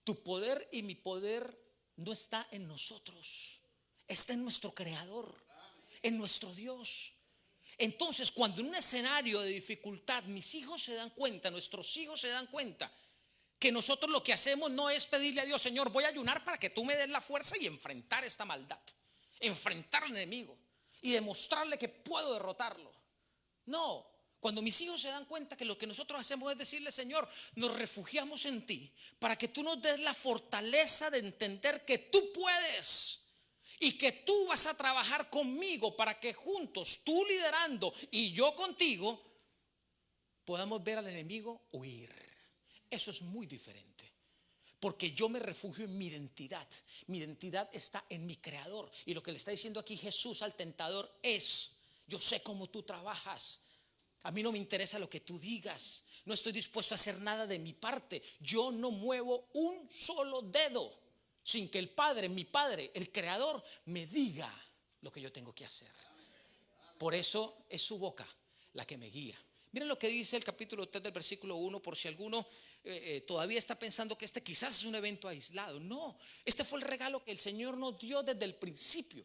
Tu poder y mi poder no está en nosotros, está en nuestro Creador, en nuestro Dios. Entonces, cuando en un escenario de dificultad mis hijos se dan cuenta, nuestros hijos se dan cuenta que nosotros lo que hacemos no es pedirle a Dios: Señor, voy a ayunar para que tú me des la fuerza y enfrentar esta maldad, enfrentar al enemigo y demostrarle que puedo derrotarlo. No, Cuando mis hijos se dan cuenta que lo que nosotros hacemos es decirle: Señor, nos refugiamos en ti para que tú nos des la fortaleza de entender que tú puedes y que tú vas a trabajar conmigo para que juntos, tú liderando y yo contigo, podamos ver al enemigo huir. Eso es muy diferente, porque yo me refugio en mi identidad. Mi identidad está en mi Creador. Y lo que le está diciendo aquí Jesús al tentador es: yo sé cómo tú trabajas. A mí no me interesa lo que tú digas. No estoy dispuesto a hacer nada de mi parte. Yo no muevo un solo dedo sin que el Padre, mi Padre, el Creador, me diga lo que yo tengo que hacer. Por eso es su boca la que me guía. Miren lo que dice el capítulo 3 del versículo 1, por si alguno todavía está pensando que este quizás es un evento aislado. No, este fue el regalo que el Señor nos dio desde el principio.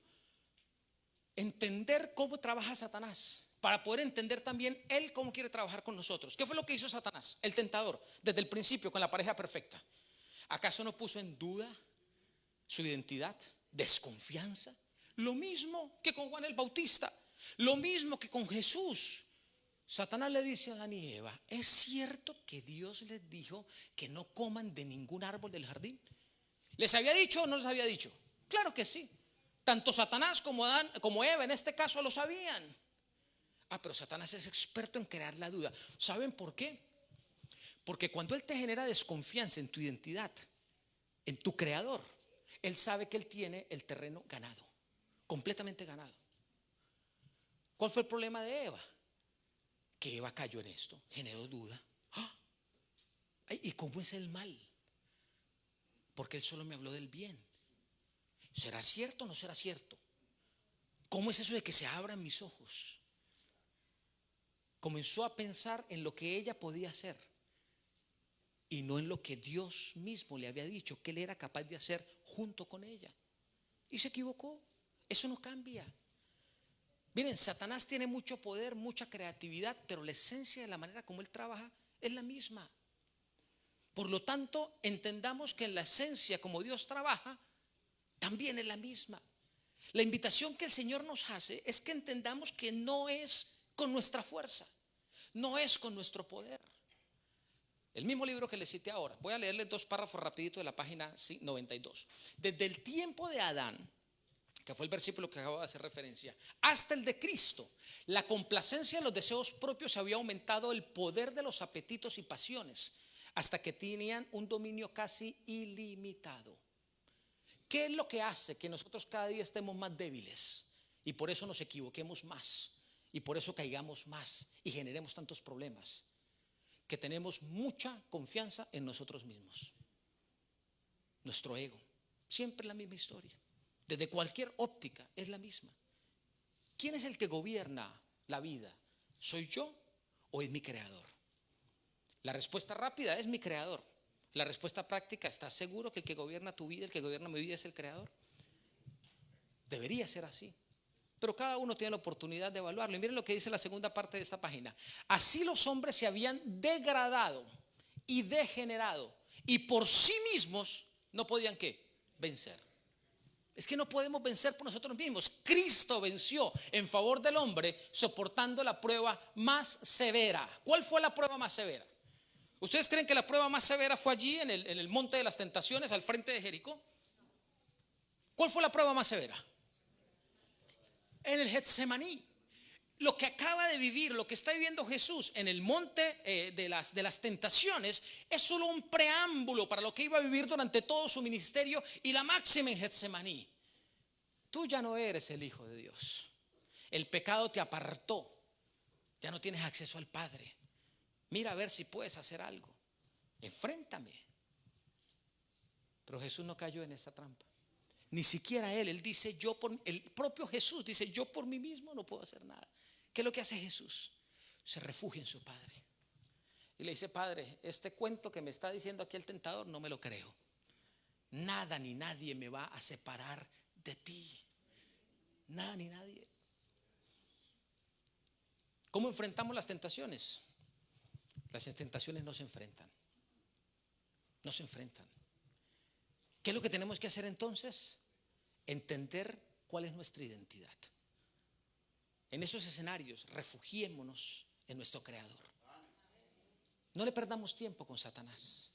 Entender cómo trabaja Satanás, para poder entender también Él cómo quiere trabajar con nosotros. ¿Qué fue lo que hizo Satanás, el tentador, desde el principio con la pareja perfecta? ¿Acaso no puso en duda su identidad? Desconfianza. Lo mismo que con Juan el Bautista, lo mismo que con Jesús. Satanás le dice a Adán y Eva: ¿es cierto que Dios les dijo que no coman de ningún árbol del jardín? ¿Les había dicho o no les había dicho? Claro que sí. Tanto Satanás como Adán, como Eva en este caso, lo sabían. Pero Satanás es experto en crear la duda. ¿Saben por qué? Porque cuando él te genera desconfianza en tu identidad, en tu creador, él sabe que él tiene el terreno ganado, completamente ganado. ¿Cuál fue el problema de Eva? Que Eva cayó en esto, generó duda. ¿Y cómo es el mal? Porque él solo me habló del bien. ¿Será cierto o no será cierto? ¿Cómo es eso de que se abran mis ojos? Comenzó a pensar en lo que ella podía hacer y no en lo que Dios mismo le había dicho que él era capaz de hacer junto con ella. Y se equivocó. Eso no cambia. Miren, Satanás tiene mucho poder, mucha creatividad, pero la esencia de la manera como él trabaja es la misma. Por lo tanto, entendamos que en la esencia como Dios trabaja también es la misma. La invitación que el Señor nos hace es que entendamos que no es con nuestra fuerza, no es con nuestro poder. El mismo libro que les cité ahora, voy a leerles 2 párrafos rapidito de la página 92. Desde el tiempo de Adán, que fue el versículo que acabo de hacer referencia, hasta el de Cristo, la complacencia de los deseos propios había aumentado el poder de los apetitos y pasiones, hasta que tenían un dominio casi ilimitado. ¿Qué es lo que hace que nosotros cada día estemos más débiles y por eso nos equivoquemos más y por eso caigamos más y generemos tantos problemas? Que tenemos mucha confianza en nosotros mismos. Nuestro ego, siempre la misma historia. Desde cualquier óptica es la misma. ¿Quién es el que gobierna la vida? ¿Soy yo o es mi creador? La respuesta rápida es mi creador. La respuesta práctica: ¿estás seguro que el que gobierna tu vida, el que gobierna mi vida es el creador? Debería ser así. Pero cada uno tiene la oportunidad de evaluarlo. Y miren lo que dice la segunda parte de esta página. Así los hombres se habían degradado y degenerado, y por sí mismos no podían ¿qué? Vencer. Es que no podemos vencer por nosotros mismos. Cristo venció en favor del hombre soportando la prueba más severa. ¿Cuál fue la prueba más severa? ¿Ustedes creen que la prueba más severa fue allí en el monte de las tentaciones al frente de Jericó? ¿Cuál fue la prueba más severa? En el Getsemaní. Lo que acaba de vivir, lo que está viviendo Jesús en el monte de las tentaciones es solo un preámbulo para lo que iba a vivir durante todo su ministerio y la máxima en Getsemaní. Tú ya no eres el Hijo de Dios. El pecado te apartó. Ya no tienes acceso al Padre. Mira a ver si puedes hacer algo. Enfréntame. Pero Jesús no cayó en esa trampa. Ni siquiera él dice el propio Jesús dice: yo por mí mismo no puedo hacer nada. ¿Qué es lo que hace Jesús? Se refugia en su Padre y le dice: Padre, este cuento que me está diciendo aquí el tentador no me lo creo. Nada ni nadie me va a separar de ti. Nada ni nadie. ¿Cómo enfrentamos las tentaciones? Las tentaciones no se enfrentan. No se enfrentan. ¿Qué es lo que tenemos que hacer entonces? Entender cuál es nuestra identidad. En esos escenarios, refugiémonos en nuestro Creador. No le perdamos tiempo con Satanás.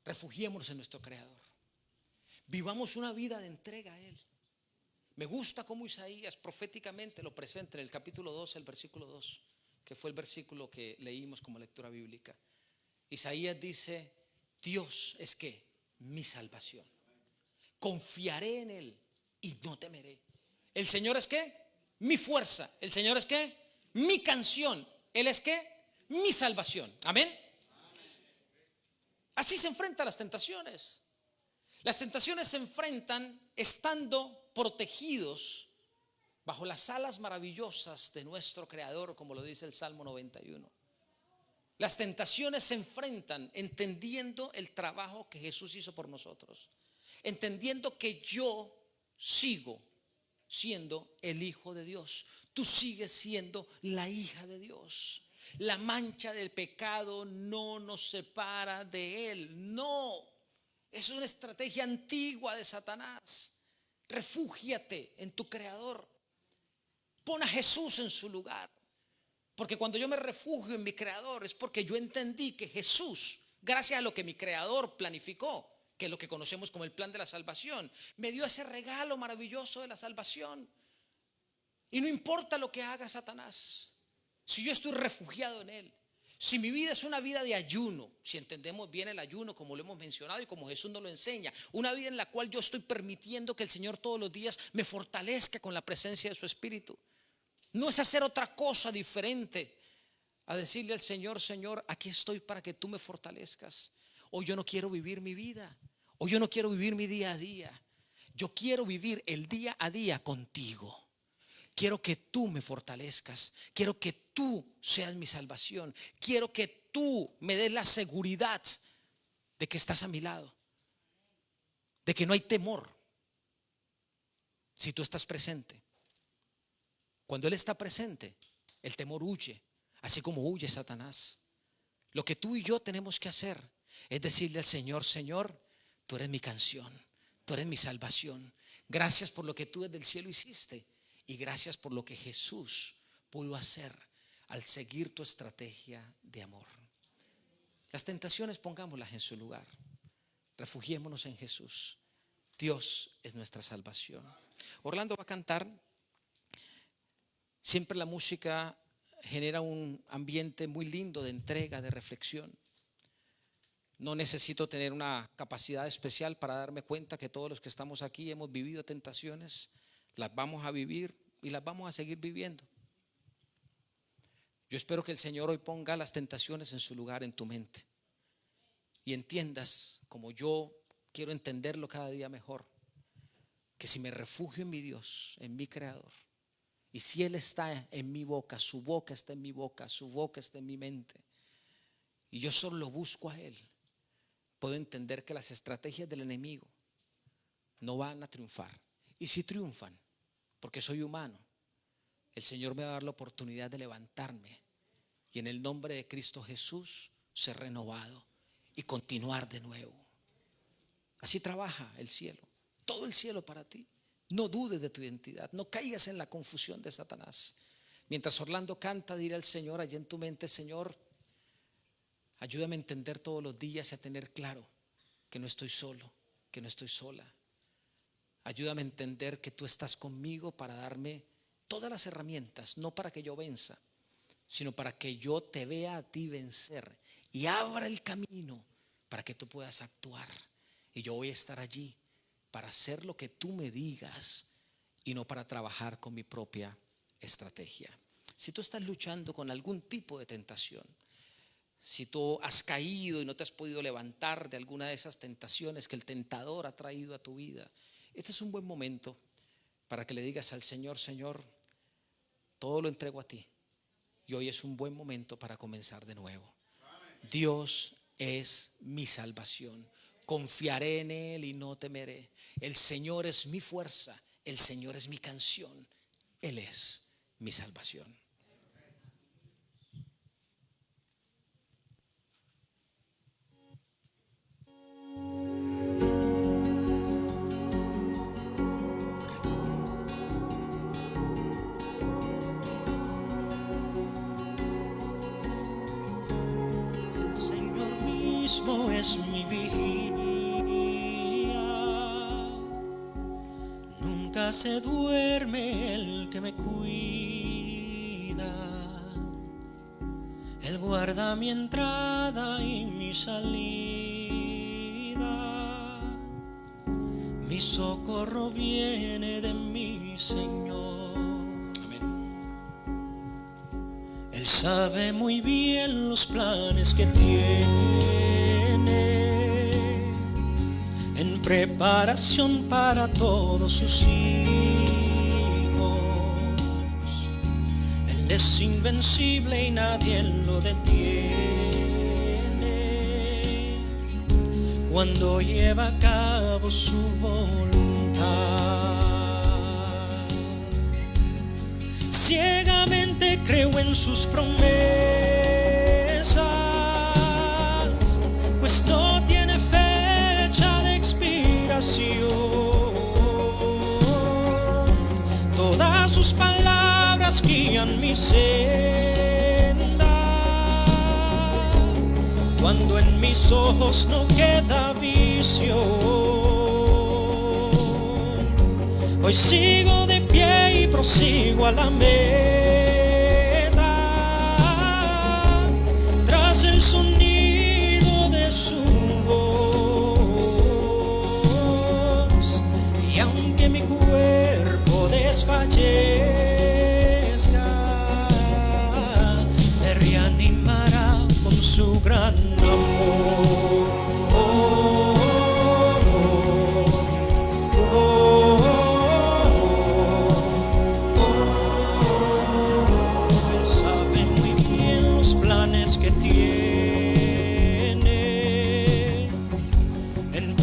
Refugiémonos en nuestro Creador. Vivamos una vida de entrega a Él. Me gusta cómo Isaías proféticamente lo presenta en el capítulo 12, el versículo 2, que fue el versículo que leímos como lectura bíblica. Isaías dice: Dios es que mi salvación. Confiaré en Él y no temeré. El Señor es que mi fuerza. El Señor es que mi canción. Él es que mi salvación. Amén. Así se enfrentan las tentaciones. Las tentaciones se enfrentan estando protegidos bajo las alas maravillosas de nuestro Creador, como lo dice el Salmo 91. Las tentaciones se enfrentan entendiendo el trabajo que Jesús hizo por nosotros, entendiendo que yo sigo siendo el Hijo de Dios, tú sigues siendo la hija de Dios. La mancha del pecado no nos separa de Él. No, es una estrategia antigua de Satanás. Refúgiate en tu Creador. Pon a Jesús en su lugar. Porque cuando yo me refugio en mi Creador es porque yo entendí que Jesús, gracias a lo que mi Creador planificó, que es lo que conocemos como el plan de la salvación, me dio ese regalo maravilloso de la salvación. Y no importa lo que haga Satanás, si yo estoy refugiado en Él, si mi vida es una vida de ayuno, si entendemos bien el ayuno como lo hemos mencionado y como Jesús nos lo enseña, una vida en la cual yo estoy permitiendo que el Señor todos los días me fortalezca con la presencia de su Espíritu. No es hacer otra cosa diferente a decirle al Señor: Señor, aquí estoy para que tú me fortalezcas. Hoy yo no quiero vivir mi vida, hoy yo no quiero vivir mi día a día. Yo quiero vivir el día a día contigo. Quiero que tú me fortalezcas. Quiero que tú seas mi salvación. Quiero que tú me des la seguridad de que estás a mi lado, de que no hay temor si tú estás presente. Cuando Él está presente, el temor huye, así como huye Satanás. Lo que tú y yo tenemos que hacer es decirle al Señor: Señor, tú eres mi canción, tú eres mi salvación. Gracias por lo que tú desde el cielo hiciste. Y gracias por lo que Jesús pudo hacer al seguir tu estrategia de amor. Las tentaciones pongámoslas en su lugar. Refugiémonos en Jesús. Dios es nuestra salvación. Orlando va a cantar. Siempre la música genera un ambiente muy lindo de entrega, de reflexión. No necesito tener una capacidad especial para darme cuenta que todos los que estamos aquí hemos vivido tentaciones. Las vamos a vivir y las vamos a seguir viviendo. Yo espero que el Señor hoy ponga las tentaciones en su lugar en tu mente y entiendas, como yo quiero entenderlo cada día mejor, que si me refugio en mi Dios, en mi Creador, y si Él está en mi boca, su boca está en mi boca, su boca está en mi mente, y yo solo lo busco a Él, puedo entender que las estrategias del enemigo no van a triunfar. Y si triunfan, porque soy humano, el Señor me va a dar la oportunidad de levantarme y en el nombre de Cristo Jesús ser renovado y continuar de nuevo. Así trabaja el cielo, todo el cielo para ti. No dudes de tu identidad, no caigas en la confusión de Satanás. Mientras Orlando canta, dirá al Señor allí en tu mente: Señor, ayúdame a entender todos los días y a tener claro que no estoy solo, que no estoy sola. Ayúdame a entender que tú estás conmigo para darme todas las herramientas, no para que yo venza, sino para que yo te vea a ti vencer y abra el camino para que tú puedas actuar. Y yo voy a estar allí para hacer lo que tú me digas y no para trabajar con mi propia estrategia. Si tú estás luchando con algún tipo de tentación, si tú has caído y no te has podido levantar de alguna de esas tentaciones que el tentador ha traído a tu vida, este es un buen momento para que le digas al Señor: Señor, todo lo entrego a ti. Y hoy es un buen momento para comenzar de nuevo. Dios es mi salvación. Confiaré en Él y no temeré. El Señor es mi fuerza. El Señor es mi canción. Él es mi salvación. mismo es mi vigía. Nunca se duerme el que me cuida. Él guarda mi entrada y mi salida. Mi socorro viene de mi Señor. Amén. Él sabe muy bien los planes que tiene en preparación para todos sus hijos. Él es invencible y nadie lo detiene cuando lleva a cabo su voluntad. Ciegamente creo en sus promesas, pues no tiene fecha de expiración. Todas sus palabras guían mi senda, cuando en mis ojos no queda visión. Hoy sigo de pie y prosigo a la meta, tras el sonido de su voz. Y aunque mi cuerpo desfallezca, me reanimará con su gran amor.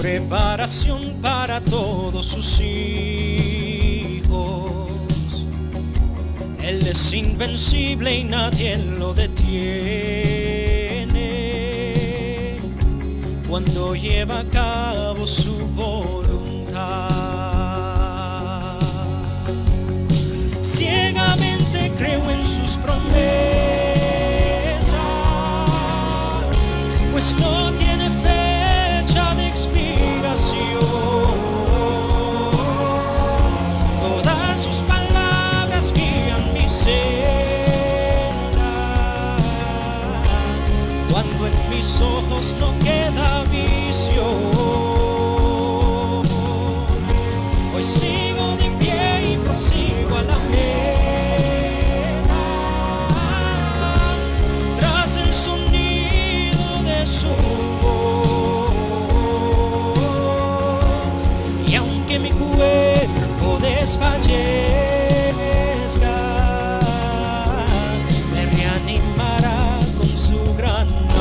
Preparación para todos sus hijos. Él es invencible y nadie lo detiene cuando lleva a cabo su voluntad. Ciegamente creo en sus promesas, pues no tiene fecha de expiración. Todas sus palabras guían mi senda, cuando en mis ojos no queda visión. Hoy sigo de pie y prosigo a la meta, tras el sonido de su voz. Y aunque mi cuerpo desfallezca, me reanimará con su gran amor.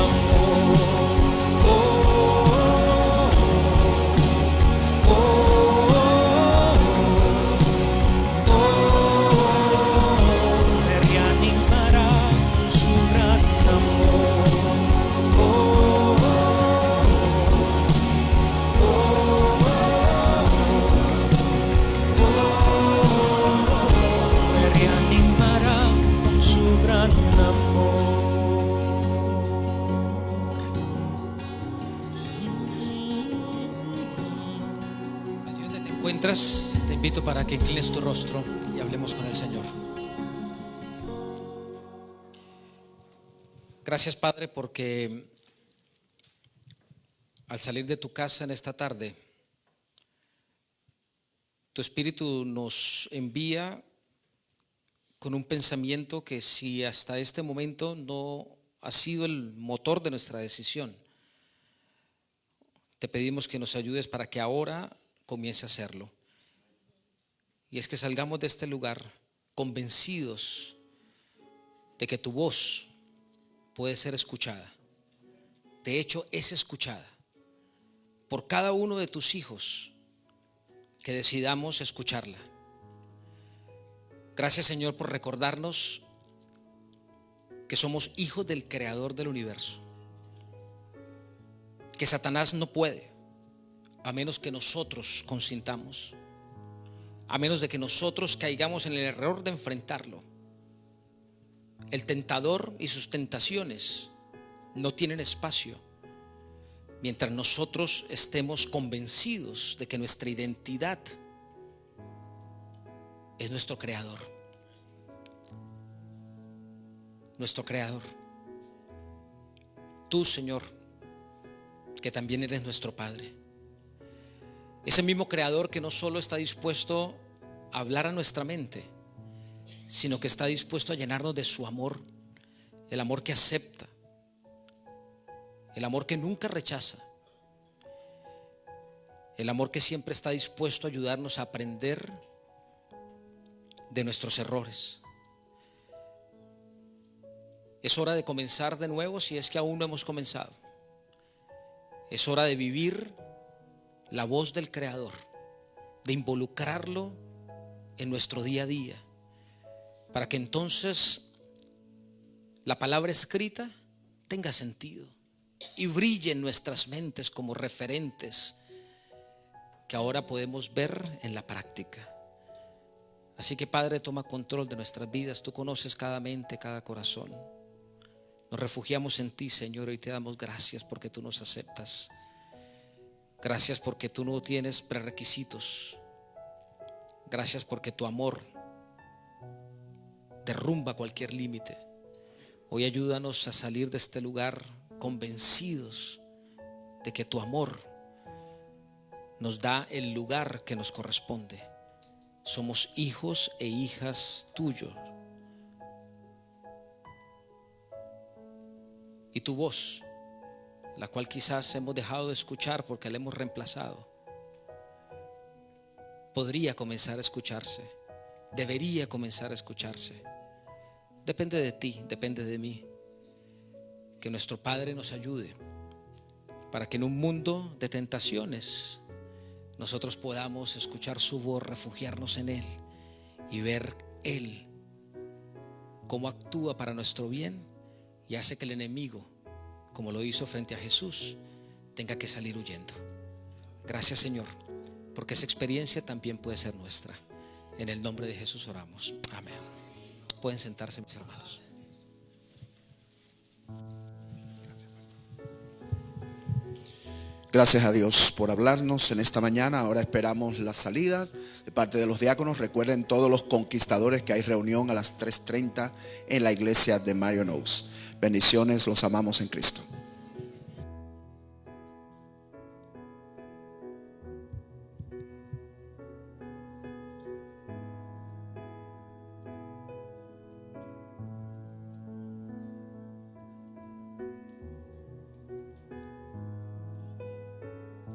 Me reanimará con su gran amor. Me reanimará con su gran amor. Allí donde te encuentras, te invito para que inclines tu rostro y hablemos con el Señor. Gracias, Padre, porque al salir de tu casa en esta tarde, tu Espíritu nos envía con un pensamiento que, si hasta este momento no ha sido el motor de nuestra decisión, te pedimos que nos ayudes para que ahora comience a hacerlo. Y es que salgamos de este lugar convencidos de que tu voz puede ser escuchada. De hecho, es escuchada por cada uno de tus hijos que decidamos escucharla. Gracias, Señor, por recordarnos que somos hijos del Creador del universo, que Satanás no puede, a menos que nosotros consintamos, a menos de que nosotros caigamos en el error de enfrentarlo. El tentador y sus tentaciones no tienen espacio mientras nosotros estemos convencidos de que nuestra identidad es nuestro Creador. Nuestro Creador. Tú, Señor, que también eres nuestro Padre. Ese mismo Creador que no solo está dispuesto a hablar a nuestra mente, sino que está dispuesto a llenarnos de su amor. El amor que acepta, el amor que nunca rechaza, el amor que siempre está dispuesto a ayudarnos a aprender de nuestros errores. Es hora de comenzar de nuevo si es que aún no hemos comenzado. Es hora de vivir la voz del Creador, de involucrarlo en nuestro día a día, para que entonces la palabra escrita tenga sentido y brille en nuestras mentes como referentes que ahora podemos ver en la práctica. Así que, Padre, toma control de nuestras vidas. Tú conoces cada mente, cada corazón. Nos refugiamos en ti, Señor, y te damos gracias porque tú nos aceptas. Gracias porque tú no tienes prerequisitos. Gracias porque tu amor derrumba cualquier límite. Hoy ayúdanos a salir de este lugar convencidos de que tu amor nos da el lugar que nos corresponde. Somos hijos e hijas tuyos. Y tu voz, la cual quizás hemos dejado de escuchar porque la hemos reemplazado, podría comenzar a escucharse, debería comenzar a escucharse. Depende de ti, depende de mí. Que nuestro Padre nos ayude para que en un mundo de tentaciones nosotros podamos escuchar su voz, refugiarnos en Él y ver Él cómo actúa para nuestro bien y hace que el enemigo, como lo hizo frente a Jesús, tenga que salir huyendo. Gracias, Señor, porque esa experiencia también puede ser nuestra. En el nombre de Jesús oramos. Amén. Pueden sentarse, mis hermanos. Gracias a Dios por hablarnos en esta mañana. Ahora esperamos la salida de parte de los diáconos. Recuerden, todos los conquistadores, que hay reunión a las 3:30 en la iglesia de Marion Oaks. Bendiciones, los amamos en Cristo.